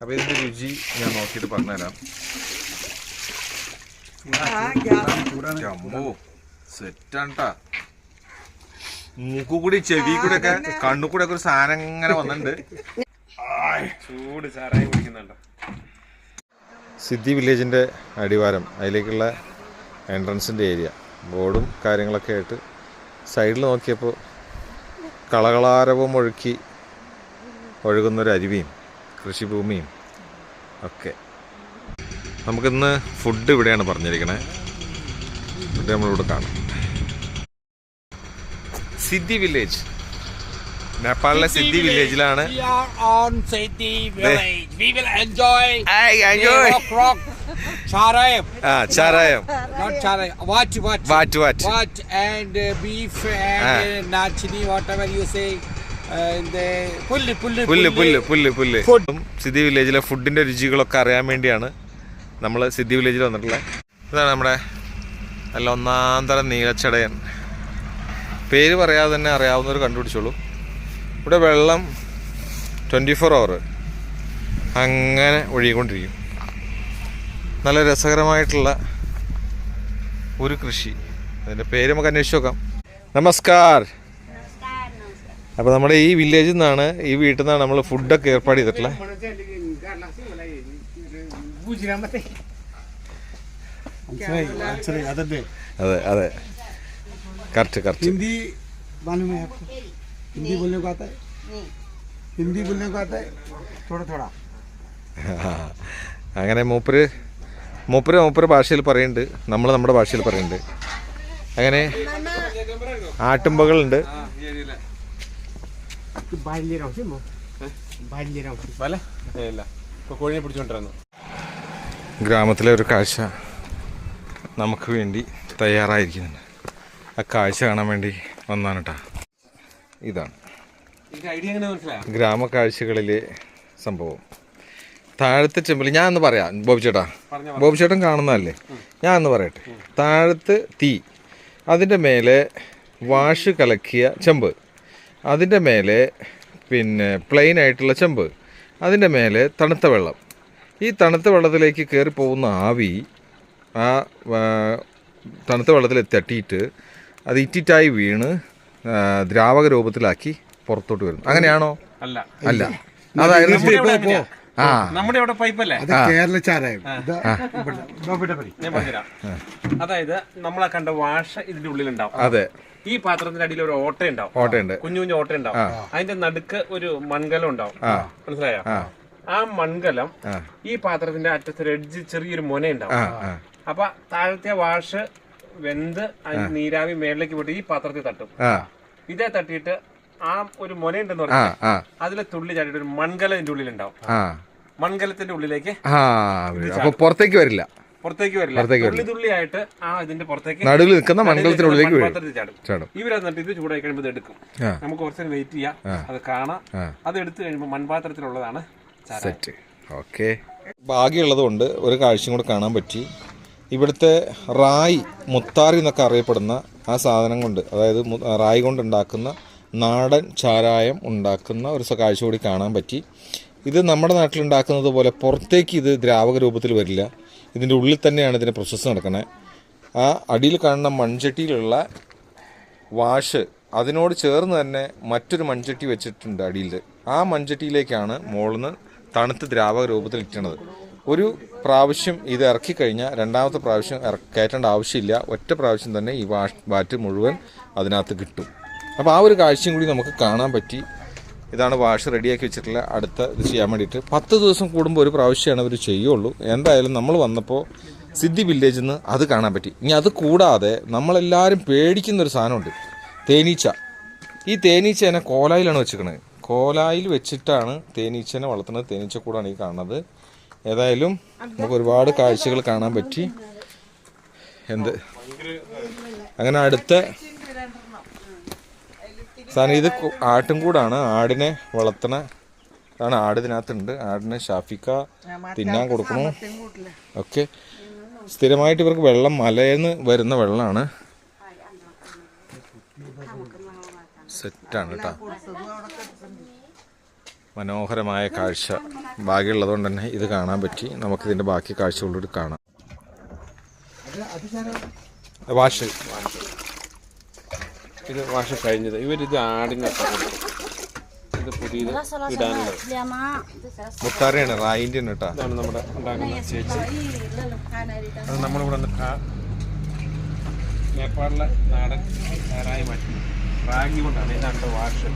അപ്പോൾ ഇതിൻ്റെ രുചി ഞാൻ നോക്കിയിട്ട് പറഞ്ഞുതരാം. അമ്മോ സെറ്റാണ്ടാ. മൂക്കുകൂടി ചെവി കൂടെ ഒക്കെ കണ്ണുകൂടെ ഒക്കെ ഒരു സാധനം ഇങ്ങനെ വന്നിട്ടുണ്ട്. ചൂട് ചാരായി കുടിക്കുന്നുണ്ടോ. സിദ്ധി വില്ലേജിൻ്റെ അടിവാരം, അതിലേക്കുള്ള എൻട്രൻസിൻ്റെ ഏരിയ, ബോർഡും കാര്യങ്ങളൊക്കെ ആയിട്ട് സൈഡിൽ നോക്കിയപ്പോൾ കളകളാരവം ഒഴുകുന്നൊരു അരുവിയും കൃഷിഭൂമിയും ഒക്കെ. നമുക്കിന്ന് ഫുഡ് ഇവിടെയാണ് പറഞ്ഞിരിക്കണേ. ഫുഡ് നമ്മളിവിടെ കാണാം. സിദ്ധി വില്ലേജ്, നേപ്പാളിലെ സിദ്ധി വില്ലേജിലാണ്. ചാരായം, വാറ്റ് and beef and nachini, whatever you say. പുല്ല്. സിദ്ധി വില്ലേജിലെ ഫുഡിൻ്റെ രുചികളൊക്കെ അറിയാൻ വേണ്ടിയാണ് നമ്മൾ സിദ്ധി വില്ലേജിൽ വന്നിട്ടുള്ളത്. ഇതാണ് നമ്മുടെ നല്ല ഒന്നാം തരം നീലച്ചടയൻ. പേര് പറയാതെ തന്നെ അറിയാവുന്നവർ കണ്ടുപിടിച്ചോളൂ. ഇവിടെ വെള്ളം 24 hour അങ്ങനെ ഒഴുകിക്കൊണ്ടിരിക്കും. നല്ല രസകരമായിട്ടുള്ള ഒരു കൃഷി. അതിൻ്റെ പേര് നമുക്ക് അന്വേഷിച്ച് നോക്കാം. നമസ്കാർ. അപ്പോൾ നമ്മുടെ ഈ വില്ലേജിൽ നിന്നാണ്, ഈ വീട്ടിൽ നിന്നാണ് നമ്മൾ ഫുഡൊക്കെ ഏർപ്പാട് ചെയ്തിട്ടുള്ളത്. അതെ കറക്റ്റ്. हिंदी मालूम है आपको? हिंदी बोलने को आता है? हिंदी बोलने को आता है? थोड़ा. അങ്ങനെ മൂപ്പര് ഭാഷയിൽ പറയുന്നുണ്ട്, നമ്മൾ നമ്മുടെ ഭാഷയിൽ പറയുന്നുണ്ട്. അങ്ങനെ ആട്ടുമ്പകളുണ്ട്. ഗ്രാമത്തിലെ ഒരു കാഴ്ച നമുക്ക് വേണ്ടി തയ്യാറായിരിക്കുന്നുണ്ട്. ആ കാഴ്ച കാണാൻ വേണ്ടി വന്നാണ് കേട്ടോ. ഇതാണ് ഗ്രാമക്കാഴ്ചകളിലെ സംഭവം. താഴത്തെ ചെമ്പിൽ ഞാൻ ഒന്ന് പറയാം. ബോബി ചേട്ടൻ കാണുന്നതല്ലേ, ഞാൻ ഒന്ന് പറയട്ടെ. താഴത്ത് തീ, അതിൻ്റെ മേലെ വാഷ് കലക്കിയ ചെമ്പ്, അതിൻ്റെ മേലെ പിന്നെ പ്ലെയിൻ ആയിട്ടുള്ള ചെമ്പ്, അതിൻ്റെ മേലെ തണുത്ത വെള്ളം. ഈ തണുത്ത വെള്ളത്തിലേക്ക് കയറി പോകുന്ന ആവി ആ തണുത്ത വെള്ളത്തിൽ തട്ടിയിട്ട് അത് ഇറ്റിറ്റായി വീണ് ദ്രാവക രൂപത്തിലാക്കി പുറത്തോട്ട് വരുന്നു. അങ്ങനെയാണോ? അല്ല. അതായത് നമ്മുടെ ഇവിടെ പൈപ്പല്ലേ, അതായത് നമ്മളെ കണ്ട വാഷ ഇതിന്റെ ഉള്ളിലുണ്ടാവും. അതെ. ഈ പാത്രത്തിന്റെ അടിയിൽ ഒരു ഓട്ടയുണ്ട്, കുഞ്ഞു ഓട്ട ഉണ്ടാവും. അതിന്റെ നടുക്ക് ഒരു മൺകലം ഉണ്ടാവും. മനസ്സിലായോ? ആ മൺകലം ഈ പാത്രത്തിന്റെ അറ്റത്തൊരു എഡ്ജ് ചെറിയൊരു മുന ഉണ്ടാവും. അപ്പൊ താഴത്തെ വാഷ് വെന്ത് അതിന് നീരാവി മേളിലേക്ക് പോയിട്ട് ഈ പാത്രത്തിൽ തട്ടും. ഇതേ തട്ടിയിട്ട് ആ ഒരു മുനയുണ്ടെന്ന് പറഞ്ഞാൽ അതിലെ തുള്ളി ചാടിയിട്ട് ഒരു മൺകലം ഇതിന്റെ ഉള്ളിലുണ്ടാവും. മൺകലത്തിന്റെ ഉള്ളിലേക്ക് പുറത്തേക്ക് വരില്ല. തുള്ളിയായിട്ട് ആ ഇതിന്റെ പുറത്തേക്ക് നടുവിൽ നിൽക്കുന്ന മൺകലത്തിനുള്ളിലേക്ക് ചാടും. ഇവരെന്നിട്ട് ഇത് ചൂടായി കഴിയുമ്പോൾ ഇത് എടുക്കും. നമുക്ക് കുറച്ച് വെയിറ്റ് ചെയ്യാം, അത് കാണാം. അത് എടുത്തു കഴിയുമ്പോൾ മൺപാത്രത്തിലുള്ളതാണ് സെറ്റ്. ഓക്കെ. ഭാഗ്യമുള്ളത് കൊണ്ട് ഒരു കാഴ്ചയും കൂടെ കാണാൻ പറ്റി. ഇവിടുത്തെ റായി, മുത്താറി എന്നൊക്കെ അറിയപ്പെടുന്ന ആ സാധനം കൊണ്ട്, അതായത് റായി കൊണ്ടുണ്ടാക്കുന്ന നാടൻ ചാരായം ഉണ്ടാക്കുന്ന ഒരു കാഴ്ച കൂടി കാണാൻ പറ്റി. ഇത് നമ്മുടെ നാട്ടിലുണ്ടാക്കുന്നത് പോലെ പുറത്തേക്ക് ഇത് ദ്രാവക രൂപത്തിൽ വരില്ല. ഇതിൻ്റെ ഉള്ളിൽ തന്നെയാണ് ഇതിൻ്റെ പ്രോസസ്സ് നടക്കണേ. ആ അടിയിൽ കാണുന്ന മൺചട്ടിയിലുള്ള വാഷ്, അതിനോട് ചേർന്ന് തന്നെ മറ്റൊരു മൺചട്ടി വെച്ചിട്ടുണ്ട് അടിയിൽ. ആ മൺചട്ടിയിലേക്കാണ് മുകളിൽ നിന്ന് തണുത്ത് ദ്രാവക രൂപത്തിൽ ഇട്ടണത്. ഒരു പ്രാവശ്യം ഇത് ഇറക്കി കഴിഞ്ഞാൽ രണ്ടാമത്തെ പ്രാവശ്യം കയറ്റേണ്ട ആവശ്യമില്ല. ഒറ്റ പ്രാവശ്യം തന്നെ ഈ വാറ്റ് മുഴുവൻ അതിനകത്ത് കിട്ടും. അപ്പോൾ ആ ഒരു കാഴ്ചയും കൂടി നമുക്ക് കാണാൻ പറ്റി. ഇതാണ് വാഷ് റെഡിയാക്കി വെച്ചിട്ടുള്ള അടുത്ത ഇത് ചെയ്യാൻ വേണ്ടിയിട്ട്. 10 ദിവസം കൂടുമ്പോൾ ഒരു പ്രാവശ്യമാണ് അവർ ചെയ്യുള്ളൂ. എന്തായാലും നമ്മൾ വന്നപ്പോൾ സിദ്ധി വില്ലേജിൽ നിന്ന് അത് കാണാൻ പറ്റി. ഇനി അത് കൂടാതെ നമ്മളെല്ലാവരും പേടിക്കുന്നൊരു സാധനമുണ്ട്, തേനീച്ച. ഈ തേനീച്ചേനെ കോലായിലാണ് വെച്ചിരിക്കുന്നത്. കോലായിൽ വെച്ചിട്ടാണ് തേനീച്ചനെ വളർത്തുന്നത്. തേനീച്ചക്കൂടാണ് ഈ കാണുന്നത്. ഏതായാലും നമുക്ക് ഒരുപാട് കാഴ്ചകൾ കാണാൻ പറ്റി. അങ്ങനെ അടുത്ത സാധനം ഇത് ആട്ടും കൂടാണ്. ആടിനെ വളർത്തണ ആണ്. ആട് ഇതിനകത്തുണ്ട്. ആടിനെ ഷാഫിക്ക തിന്നാൻ കൊടുക്കണു. ഓക്കെ. സ്ഥിരമായിട്ട് ഇവർക്ക് വെള്ളം മലയിൽ നിന്ന് വരുന്ന വെള്ളമാണ്. സെറ്റാണ് കേട്ടോ. മനോഹരമായ കാഴ്ച ഭാഗ്യമുള്ളതുകൊണ്ട് തന്നെ ഇത് കാണാൻ പറ്റി. നമുക്കിതിൻ്റെ ബാക്കി കാഴ്ചകളോട് കാണാം. വാഷ് ഇത് വാഷ കഴിഞ്ഞത്. ഇവരിത് ആടിനെ ഇത് പുതിയത് ഇടാനുള്ളത് മുത്താറിയാണ്, റായിൻ്റെ ആണ് കേട്ടോ. ഇതാണ് നമ്മുടെ ഉണ്ടാക്കുന്ന ചേച്ചി. അത് നമ്മളിവിടെ വന്ന് നേപ്പാളിലെ നാടൻ റായി മാറ്റി റാഗി കൊണ്ടാണ്. ഇതാണ് വാഷ്.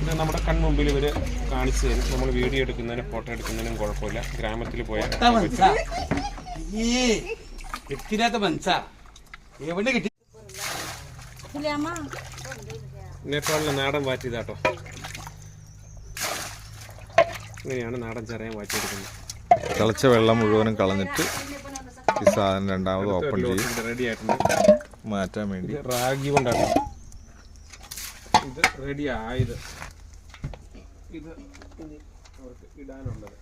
ഇത് നമ്മുടെ കൺമുമ്പിൽ ഇവർ കാണിച്ചു തരും. നമ്മൾ വീഡിയോ എടുക്കുന്നതിനും ഫോട്ടോ എടുക്കുന്നതിനും കുഴപ്പമില്ല. ഗ്രാമത്തിൽ പോയാൽ നേപ്പാളിലെ നാടൻ വാറ്റിയതാട്ടോ. ഇങ്ങനെയാണ് നാടൻ ചരയം വാറ്റിയെടുക്കുന്നത്. തിളച്ച വെള്ളം മുഴുവനും കളഞ്ഞിട്ട് ഈ സാധനം രണ്ടാമത് ഓപ്പൺ ചെയ്യും. റെഡി ആയിട്ടുണ്ട് മാറ്റാൻ വേണ്ടി. റാഗി കൊണ്ടാണ് ഇത് റെഡി ആയത്. ഇത് ഇനി അവർക്ക് ഇടാനുള്ളത്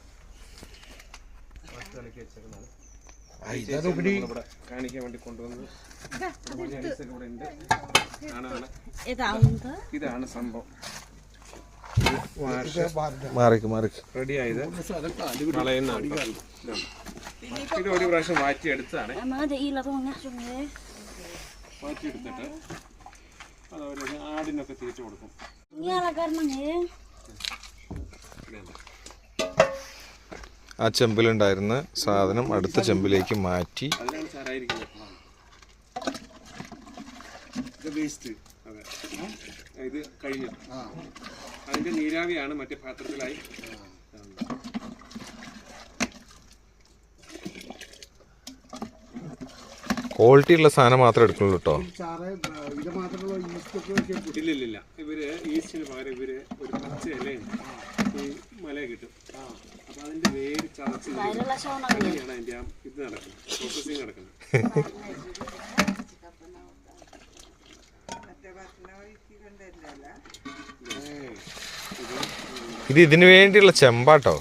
ഇവിടെ കാണിക്കാൻ വേണ്ടി കൊണ്ടുവന്ന് ഇവിടെ ഉണ്ട്. ഇതാണ് സംഭവം. റെഡി ആയത് കളയുന്നതാണ്. ഇത് ഒരു പ്രാവശ്യം വാറ്റിയെടുത്താണ്. വാറ്റിയെടുത്തിട്ട് അത് ഒരു ആടിനൊക്കെ തിരിച്ചു കൊടുക്കും. ആ ചെമ്പിലുണ്ടായിരുന്ന സാധനം അടുത്ത ചെമ്പിലേക്ക് മാറ്റി. അതിനാണ് സാരായിരിക്കുന്നത്. ഇത് കഴിഞ്ഞു. അതിന്റെ നീരാവിയാണ് മറ്റേ പാത്രത്തിലായി. ക്വാളിറ്റി ഉള്ള സാധനം മാത്രമേ എടുക്കുള്ളൂ കേട്ടോ. ഇല്ലില്ല, ഇവര് ഈസ്റ്റിന് പകരം ഇവര് ഒരു പച്ച ഇലയുണ്ട്, ഈ മല കിട്ടും. അപ്പൊ അതിന്റെ വേര് ചതച്ച് അങ്ങനെയാണ് അതിന്റെ ഇത് നടക്കുന്നത്, പ്രോസസ്സിങ് നടക്കുന്നത്. ഇത് ഇതിനു വേണ്ടിയുള്ള ചെമ്പാട്ടോ.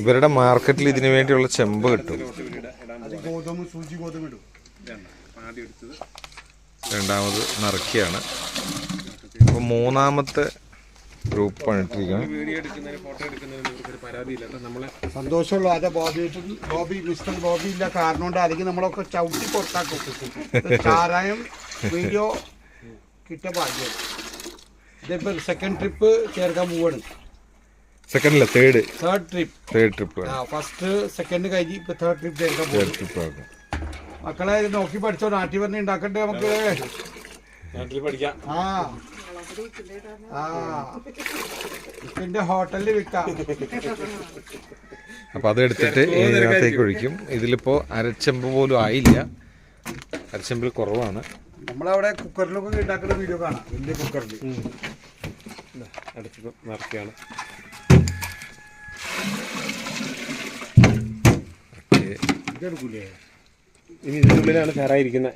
ഇവരുടെ മാർക്കറ്റിൽ ഇതിനു വേണ്ടിയുള്ള ചെമ്പ് കിട്ടും. രണ്ടാമത് നിറയ്ക്കുകയാണ്. അപ്പോൾ മൂന്നാമത്തെ ഗ്രൂപ്പാണ് ഇട്ടിരിക്കുന്നത്. സന്തോഷമുള്ള അതെ മിസ്റ്റർ ബോബി ഇല്ല കാരണം കൊണ്ട് അല്ലെങ്കിൽ നമ്മളൊക്കെ ചവിട്ടി പുറത്താക്കും. ചാരായം വീഡിയോ കിട്ടിയ ഭാഗ്യം. ഇതിപ്പോൾ സെക്കൻഡ് ട്രിപ്പ് ചേർക്കാൻ പോവാണ്. സെക്കൻഡില്ല, തേർഡ് ട്രിപ്പ്. ഫസ്റ്റ് സെക്കൻഡ് കഴിഞ്ഞ് ഇപ്പൊ തേർഡ് ട്രിപ്പ് ചേർക്കാൻ പോകും. മക്കളെ നോക്കി പഠിച്ചോ, നാട്ടിൽ പറഞ്ഞ് ഉണ്ടാക്കണ്ടേ നമുക്ക്. ഇതിന്റെ ഹോട്ടലിൽ വിൽക്കാം. അപ്പൊ അതെടുത്തിട്ട് ഇതിനകത്തേക്ക് ഒഴിക്കും. ഇതിലിപ്പോ അരച്ചെമ്പ് പോലും ആയില്ല, അരച്ചെമ്പിൽ കുറവാണ്. നമ്മളവിടെ കുക്കറിലൊക്കെ ഉണ്ടാക്കുന്ന വീഡിയോ കാണാം, വലിയ കുക്കറിൽ. അടുത്തത് നിറയ്ക്കുകയാണ്. ഇതെടുക്കൂലേ? ഇനി ഇതിൻ്റെ ഉള്ളിലാണ് ചാരായിരിക്കുന്നത്.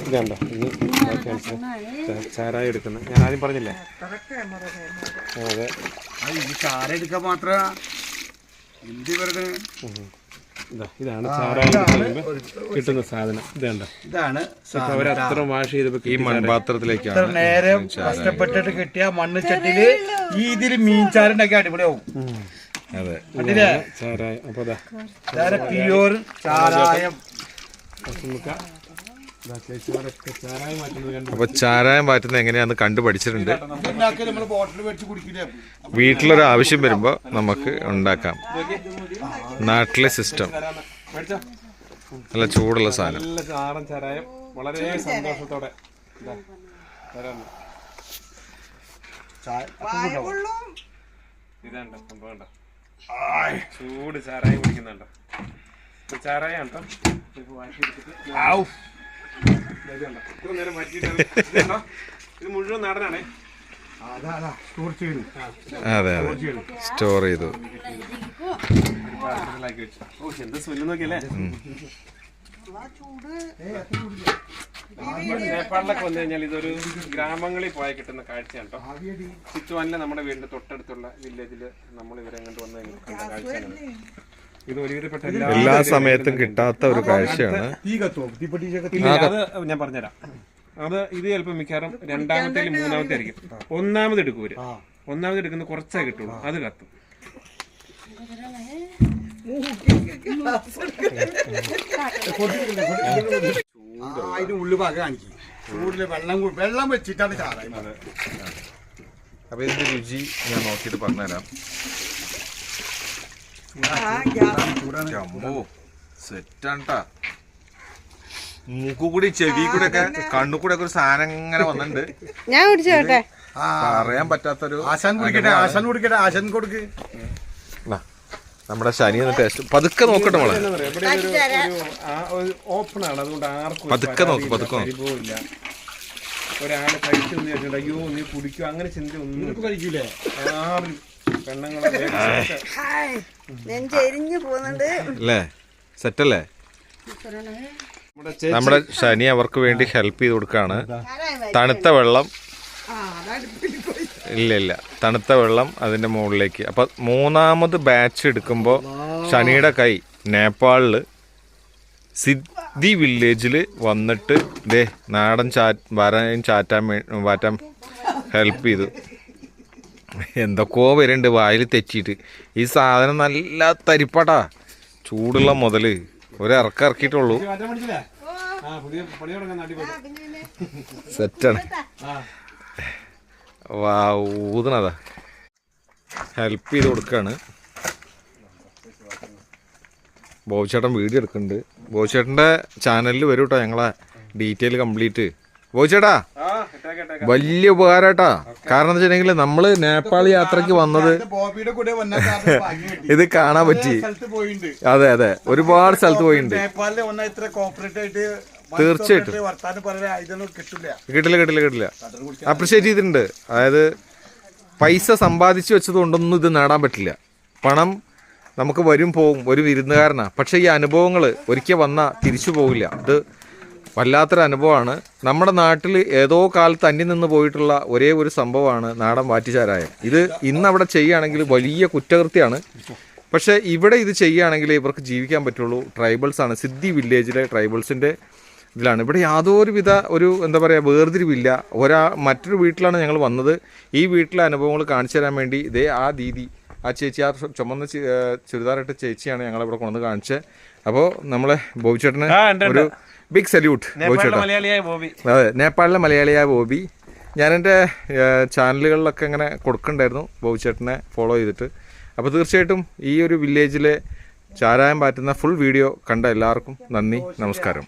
ഇതുണ്ടോ ഇനി ചാരായ എടുക്കുന്നത്. ഞാൻ ആദ്യം പറഞ്ഞില്ലേ? അതെ, ചാര എടുക്കാൻ മാത്രം എന്ത് പറഞ്ഞത്. ഇതാണ് ചാരായ കിട്ടുന്ന സാധനം. ഇതാണ് അവരത്ര വാഷ് ചെയ്തപ്പോ ഈ മൺപാത്രത്തിലേക്കാണ് നേരെ കഷ്ടപ്പെട്ടിട്ട് കിട്ടിയ മണ്ണ് ചട്ടിയില് ഈ ഇതില് മീൻ ചാരുണ്ടാക്കി അടിപൊളിയാവും. അതെ, ചാരായം. അപ്പൊ പ്യൂർ ചാരായം. അപ്പൊ ചാരായം മാറ്റുന്നത് എങ്ങനെയാന്ന് കണ്ടു പഠിച്ചിട്ടുണ്ട്. വീട്ടിലൊരു ആവശ്യം വരുമ്പോ നമുക്ക് ഉണ്ടാക്കാം. നാട്ടിലെ സിസ്റ്റം, നല്ല ചൂടുള്ള സാധനം. നല്ല നാടൻ ചാരായം വളരെ സന്തോഷത്തോടെ ഇതാണ്ടോ സംഭവം. ചൂട് ചാരായം കുടിക്കുന്നുണ്ടോ? ചാരായം ഉണ്ടോ? നേരം മാറ്റിയിട്ട് ഇത് മുഴുവൻ നാടനാണേ. അതെ അതെ, സ്റ്റോർ ചെയ്തു. എന്താ സ്മെല്ല് നോക്കിയല്ലേ. നേപ്പാളിലൊക്കെ വന്നു കഴിഞ്ഞാൽ ഇതൊരു ഗ്രാമങ്ങളിൽ പോയാൽ കിട്ടുന്ന കാഴ്ചയാണ് കേട്ടോ. സിറ്റുവാനിലെ നമ്മുടെ വീടിന്റെ തൊട്ടടുത്തുള്ള വില്ലേജില് നമ്മൾ ഇവരെ കണ്ടു വന്ന കാഴ്ചയാണ്. ഇത് ഒരുവിധപ്പെട്ട എല്ലാ സമയത്തും കിട്ടാത്ത ഒരു കാഴ്ചയാണ്. അത് ഞാൻ പറഞ്ഞുതരാം. അത് ഇത് ചിലപ്പോൾ മിക്കവാറും രണ്ടാമത്തെ മൂന്നാമത്തെ ആയിരിക്കും. ഒന്നാമത് എടുക്കും ഇവര്. ഒന്നാമത് എടുക്കുന്ന കുറച്ചേ കിട്ടുള്ളൂ, അത് കത്തും. അതിന്റെ ഉള്ളു ഭാഗം കാണിക്കും. ചൂടില് വെള്ളം വെച്ചിട്ടാണ് ചാറായി. അപ്പൊ ഇതിന്റെ രുചി ഞാൻ നോക്കിയിട്ട് പറഞ്ഞുതരാം. സെറ്റാണ്ടാ. മൂക്കുകൂടി ചെവി കൂടെ ഒക്കെ കണ്ണുകൂടെ ഒക്കെ ഒരു സാധനം ഇങ്ങനെ വന്നിട്ടുണ്ട്. ഞാൻ കുടിച്ചോട്ടെ. പറയാൻ പറ്റാത്തൊരു ആശാൻ കുടിക്കട്ടെ, ആശാൻ കുടിക്കട്ടെ, ആശാൻ കൊടുക്ക്. നമ്മുടെ ശനി എന്ന ടേസ്റ്റ് പതുക്കെ നോക്കട്ടെ മോളെ. ഓപ്പൺ ആണ്, അതുകൊണ്ട് ആർക്കും പതുക്കെ നോക്ക്, പതുക്കെ നോക്ക്. അനുഭവമില്ല. ഒരാള് കഴിച്ചെന്ന് വിചാരിച്ചിട്ട് അയ്യോ നീ കുടിക്കും അങ്ങനെ ചിന്ത ഒന്നും കഴിക്കൂലേ? ആരും പെണ്ണുങ്ങളെ നെഞ്ചെരിഞ്ഞു പോകുന്നുണ്ട് അല്ലേ? സെറ്റല്ലേ? നമ്മുടെ ശനി അവർക്ക് വേണ്ടി ഹെൽപ്പ് ചെയ്ത് കൊടുക്കാണ്. തണുത്ത വെള്ളം ഇല്ല തണുത്ത വെള്ളം അതിന്റെ മുകളിലേക്ക്. അപ്പൊ മൂന്നാമത് ബാച്ച് എടുക്കുമ്പോൾ ശനിയുടെ കൈ നേപ്പാളില് സിദ്ധി വില്ലേജിൽ വന്നിട്ട് ദേ നാടൻ വാറ്റാൻ ഹെൽപ്പ് ചെയ്തു. എന്തൊക്കെയോ വരുന്നുണ്ട് വായിൽ തെറ്റിയിട്ട്. ഈ സാധനം നല്ല തരിപ്പാട്ടാ, ചൂടുള്ള മുതല് ഇറക്കിയിട്ടുള്ളൂ. സെറ്റാണ്. ഊതണതാ ഹെൽപ്പ് ചെയ്ത് കൊടുക്കാണ്. ബോബിച്ചേട്ടൻ വീഡിയോ എടുക്കുന്നുണ്ട്. ബോബിച്ചേട്ടൻ്റെ ചാനലിൽ വരും കേട്ടോ ഞങ്ങളെ ഡീറ്റെയിൽ കംപ്ലീറ്റ്. ബോബിച്ചേട്ടാ വലിയ ഉപകാരട്ടാ. കാരണം എന്താ വെച്ചിട്ടുണ്ടെങ്കിൽ നമ്മള് നേപ്പാൾ യാത്രക്ക് വന്നത് ഇത് കാണാൻ പറ്റി. അതെ അതെ, ഒരുപാട് സ്ഥലത്ത് പോയിട്ടുണ്ട്. തീർച്ചയായിട്ടും കിട്ടില്ല. അപ്രിഷിയേറ്റ് ചെയ്തിട്ടുണ്ട്. അതായത് പൈസ സമ്പാദിച്ചു വെച്ചത് കൊണ്ടൊന്നും ഇത് നേടാൻ പറ്റില്ല. പണം നമുക്ക് വരും പോവും, ഒരു വിരുന്നുകാരനാണ്. പക്ഷേ ഈ അനുഭവങ്ങൾ ഒരിക്കൽ വന്നാൽ തിരിച്ചു പോകില്ല. ഇത് വല്ലാത്തൊരു അനുഭവമാണ്. നമ്മുടെ നാട്ടിൽ ഏതോ കാലത്ത് അന്യം നിന്ന് പോയിട്ടുള്ള ഒരേ ഒരു സംഭവമാണ് നാടൻ വാറ്റുചാരായം. ഇത് ഇന്നവിടെ ചെയ്യുകയാണെങ്കിൽ വലിയ കുറ്റകൃത്യമാണ്. പക്ഷേ ഇവിടെ ഇത് ചെയ്യുകയാണെങ്കിൽ ഇവർക്ക് ജീവിക്കാൻ പറ്റുള്ളൂ. ട്രൈബൽസാണ്, സിദ്ധി വില്ലേജിലെ ട്രൈബൽസിൻ്റെ ഇതിലാണ്. ഇവിടെ യാതൊരുവിധ ഒരു എന്താ പറയുക വേർതിരിവില്ല. മറ്റൊരു വീട്ടിലാണ് ഞങ്ങൾ വന്നത്. ഈ വീട്ടിലെ അനുഭവങ്ങൾ കാണിച്ചു തരാൻ വേണ്ടി ഇതേ ആ ദീദി, ആ ചേച്ചി, ആ ചുമന്ന ചുരിദാറിട്ട ചേച്ചിയാണ് ഞങ്ങളിവിടെ കൊണ്ടുവന്ന് കാണിച്ചത്. അപ്പോൾ നമ്മളെ ബോബിച്ചേട്ടന് ഒരു ബിഗ് സല്യൂട്ട്. ബോബിച്ചേട്ടൻ അതെ, നേപ്പാളിലെ മലയാളിയായ ബോബി. ഞാനെൻ്റെ ചാനലുകളിലൊക്കെ ഇങ്ങനെ കൊടുക്കണ്ടായിരുന്നു ബോബിച്ചേട്ടനെ ഫോളോ ചെയ്തിട്ട്. അപ്പോൾ തീർച്ചയായിട്ടും ഈ ഒരു വില്ലേജിലെ ചാരായം പാറ്റുന്ന ഫുൾ വീഡിയോ കണ്ട എല്ലാവർക്കും നന്ദി, നമസ്കാരം.